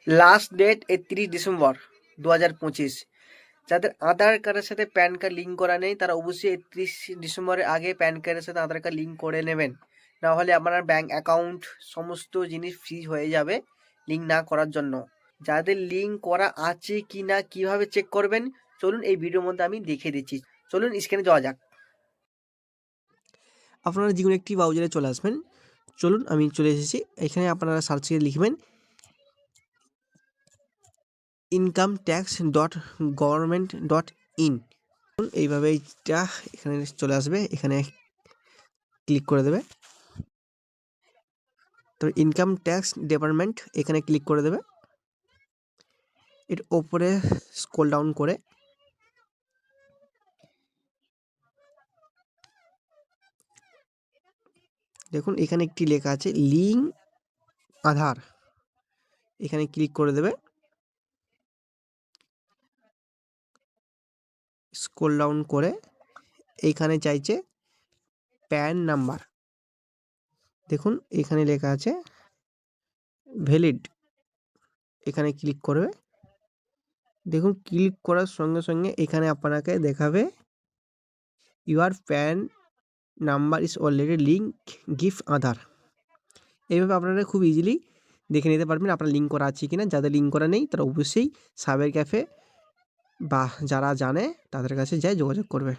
Last date 31 December 2025। যাদের আধার কার্ডের সাথে প্যান কার্ড লিঙ্ক করা নেই তারা অবশ্যই 31 ডিসেম্বরের আগে প্যান কার্ডের সাথে আধার কার্ড লিঙ্ক করে নেবেন, না হলে আপনার ব্যাঙ্ক অ্যাকাউন্ট সমস্ত জিনিস ফ্রিজ হয়ে যাবে লিঙ্ক না করার জন্য। যাদের লিঙ্ক করা আছে কি না কীভাবে চেক করবেন চলুন এই ভিডিওর মধ্যে আমি দেখিয়ে দিচ্ছি। চলুন স্ক্রিনে যাওয়া যাক। আপনারা যে কোনো একটি ব্রাউজারে চলে আসবেন। চলুন আমি চলে এসেছি। এখানে আপনারা সার্চে লিখবেন incometax.government.in। এইভাবে এইটা এখানে চলে আসবে, এখানে ক্লিক করে দেবে। তো ইনকাম ট্যাক্স ডিপার্টমেন্ট এখানে ক্লিক করে দেবে। এর ওপরে স্ক্রল ডাউন করে দেখুন এখানে একটি লেখা আছে লিঙ্ক আধার, এখানে ক্লিক করে দেবে। স্ক্রল ডাউন করে এইখানে চাইছে প্যান নাম্বার, দেখুন এখানে লেখা আছে ভ্যালিড, এখানে ক্লিক করবে। দেখুন ক্লিক করার সঙ্গে সঙ্গে এখানে আপনাকে দেখাবে your PAN number is already link give Aadhaar. এইভাবে আপনারা খুব ইজিলি দেখে নিতে পারবেন আপনার লিঙ্ক করা আছে কিনা। যাদের লিঙ্ক করা নেই তারা অবশ্যই সাইবার ক্যাফে বা যারা জানে তাদের কাছে যায় যোগাযোগ করবে।